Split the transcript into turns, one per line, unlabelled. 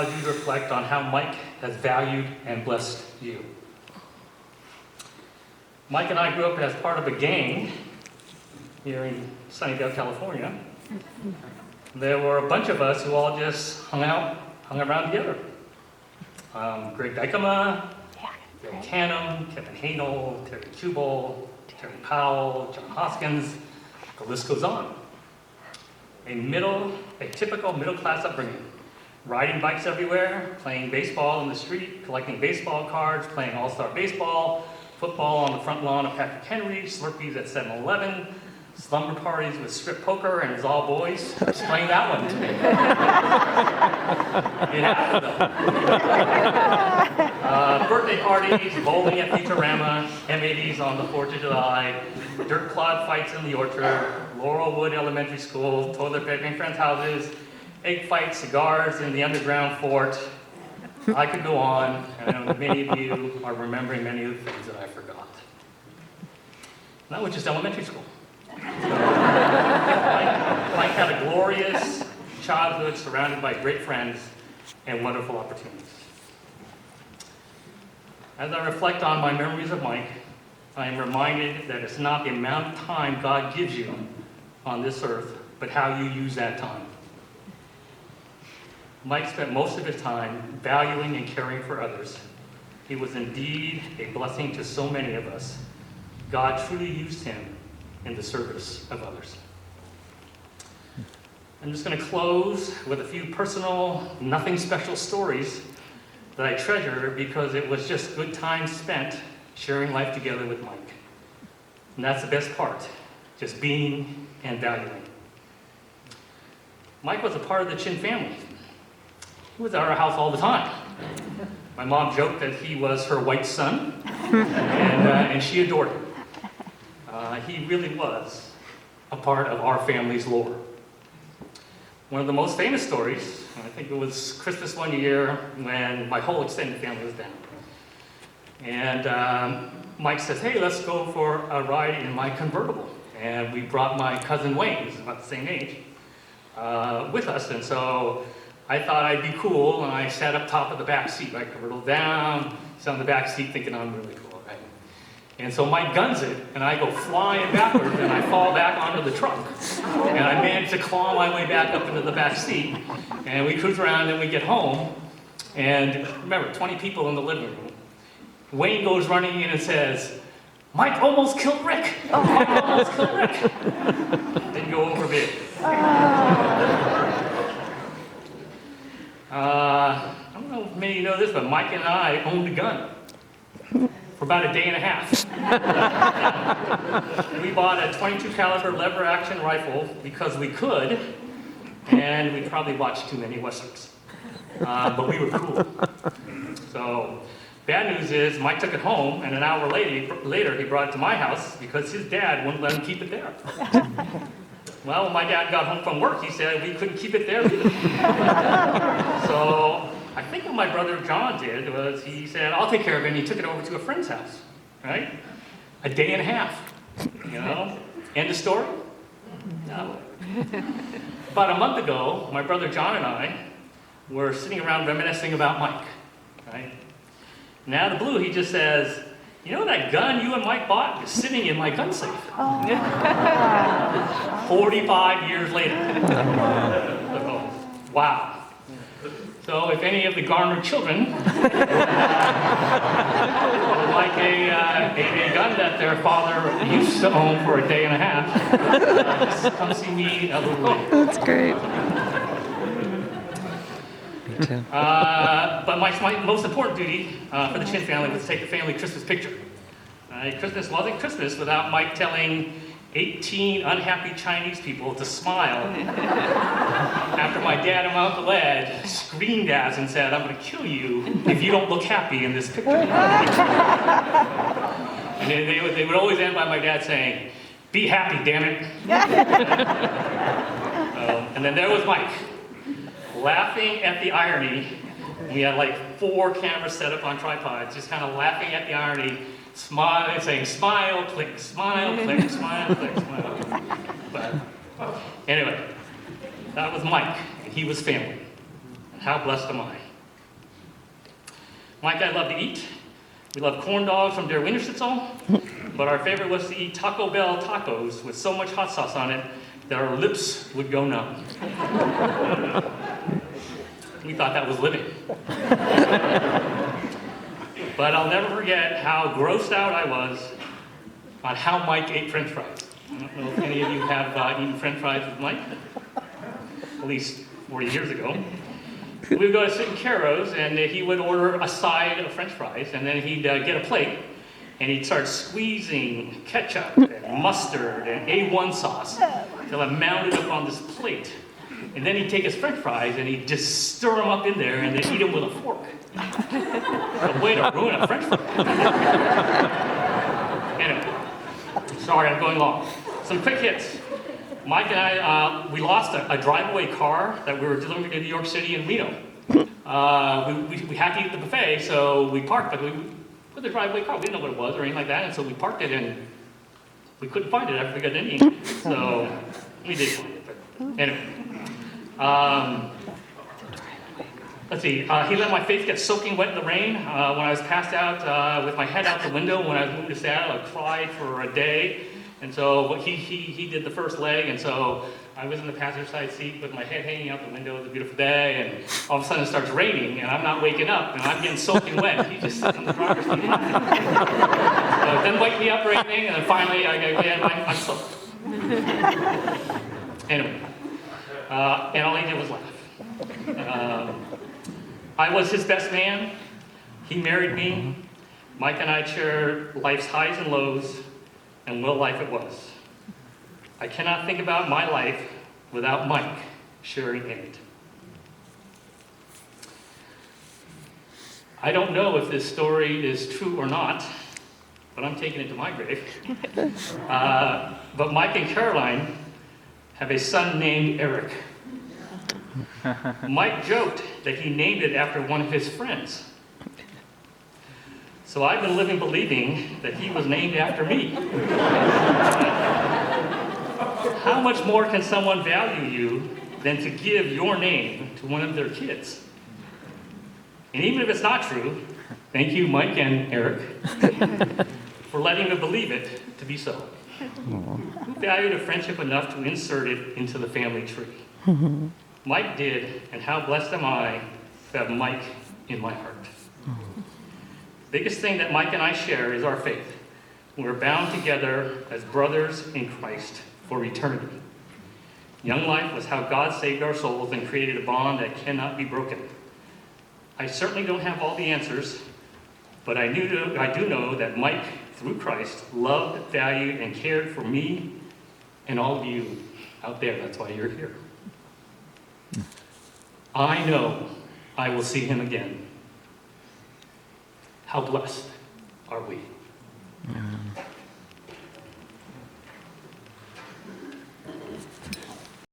I want you to reflect on how Mike has valued and blessed you. Mike and I grew up as part of a gang here in Sunnyvale, California. There were a bunch of us who all just hung around together. Greg Dykema, Bill Canham, Kevin Hanel, Terry Jubal, Terry Powell, John Hoskins, the list goes on. A typical middle-class upbringing. Riding bikes everywhere, playing baseball in the street, collecting baseball cards, playing all-star baseball, football on the front lawn of Patrick Henry, Slurpees at 7-Eleven, slumber parties with strip poker, and it's all boys. Explain that one to me. It happened though. Birthday parties, bowling at Futurama, M80s on the 4th of July, dirt clod fights in the orchard, Laurelwood Elementary School, toilet paper in friends' houses, egg fights, cigars in the underground fort. I could go on, and I know many of you are remembering many of the things that I forgot. And that was just elementary school. Mike had a glorious childhood surrounded by great friends and wonderful opportunities. As I reflect on my memories of Mike, I am reminded that it's not the amount of time God gives you on this earth, but how you use that time. Mike spent most of his time valuing and caring for others. He was indeed a blessing to so many of us. God truly used him in the service of others. I'm just going to close with a few personal, nothing special stories that I treasure because it was just good time spent sharing life together with Mike. And that's the best part, just being and valuing. Mike was a part of the Chin family. He was at our house all the time. My mom joked that he was her white son, and she adored him. He really was a part of our family's lore. One of the most famous stories, I think it was Christmas one year when my whole extended family was down. And Mike says, hey, let's go for a ride in my convertible. And we brought my cousin Wayne, who's about the same age, with us. And so I thought I'd be cool, and I sat up top of the back seat, right, convertible down, sat on the back seat thinking I'm really cool, right? And so Mike guns it, and I go flying backwards, and I fall back onto the truck. And I managed to claw my way back up into the back seat, and we cruise around, and we get home, and remember, 20 people in the living room. Wayne goes running in and says, Mike almost killed Rick. Mike almost killed Rick. Didn't go over big. I don't know if many of you know this, but Mike and I owned a gun for about a day and a half. We bought a .22 caliber lever action rifle because we could, and we probably watched too many westerns. But we were cool. So, bad news is Mike took it home, and an hour later he brought it to my house because his dad wouldn't let him keep it there. Well, when my dad got home from work, he said we couldn't keep it there either. So I think what my brother John did was he said, I'll take care of it, and he took it over to a friend's house, right? A day and a half, you know? End of story? No. About a month ago, my brother John and I were sitting around reminiscing about Mike, right? And out of the blue, he just says, you know that gun you and Mike bought is sitting in my gun safe. 45 years later. Wow. So if any of the Garner children would like a gun that their father used to own for a day and a half, just come see me a little later.
That's great.
But my most important duty for the Chin family was to take the family Christmas picture. Christmas wasn't Christmas without Mike telling 18 unhappy Chinese people to smile after my dad and my Uncle Ed screamed at us and said, I'm going to kill you if you don't look happy in this picture. And they would always end by my dad saying, be happy, damn it. And then there was Mike, laughing at the irony. We had like 4 cameras set up on tripods, just kind of laughing at the irony, smiling, saying smile, click, smile, click, smile, click, smile. But anyway, that was Mike, and he was family. And how blessed am I? Mike and I love to eat. We love corn dogs from Der Wienerschnitzel, but our favorite was to eat Taco Bell tacos with so much hot sauce on it that our lips would go numb. We thought that was living. But I'll never forget how grossed out I was on how Mike ate French fries. I don't know if any of you have eaten French fries with Mike, at least 40 years ago. We would go to sit in Caro's, and he would order a side of French fries, and then he'd get a plate, and he'd start squeezing ketchup and mustard and A1 sauce until it mounted up on this plate. And then he'd take his French fries, and he'd just stir them up in there, and then eat them with a fork. A way to ruin a French fry. Anyway, sorry, I'm going long. Some quick hits. Mike and I, we lost a driveway car that we were delivering to New York City and Reno. We had to eat at the buffet, so we parked, but we put the driveway car. We didn't know what it was or anything like that, and so we parked it, and we couldn't find it after we got done eating. So we did find it, but anyway. Let's see, he let my face get soaking wet in the rain. When I was passed out with my head out the window, when I was moving to Seattle, I cried for a day. And so he did the first leg, and so I was in the passenger side seat with my head hanging out the window. It was a beautiful day, and all of a sudden it starts raining, and I'm not waking up, and I'm getting soaking wet. He just sits in the driver's seat. So it doesn't wake me up or anything, and then finally I go, yeah, I'm soaked. Anyway, and all he did was laugh. I was his best man. He married me. Mike and I shared life's highs and lows, and what life it was. I cannot think about my life without Mike sharing in it. I don't know if this story is true or not, but I'm taking it to my grave. But Mike and Caroline have a son named Eric. Mike joked that he named it after one of his friends. So I've been living believing that he was named after me. How much more can someone value you than to give your name to one of their kids? And even if it's not true, thank you, Mike and Eric, for letting me believe it to be so. Who valued a friendship enough to insert it into the family tree? Mike did, and how blessed am I to have Mike in my heart. Biggest thing that Mike and I share is our faith. We're bound together as brothers in Christ for eternity. Young life was how God saved our souls and created a bond that cannot be broken. I certainly don't have all the answers, but I do know that Mike, through Christ, loved, valued, and cared for me and all of you out there. That's why you're here. I know I will see him again. How blessed are we?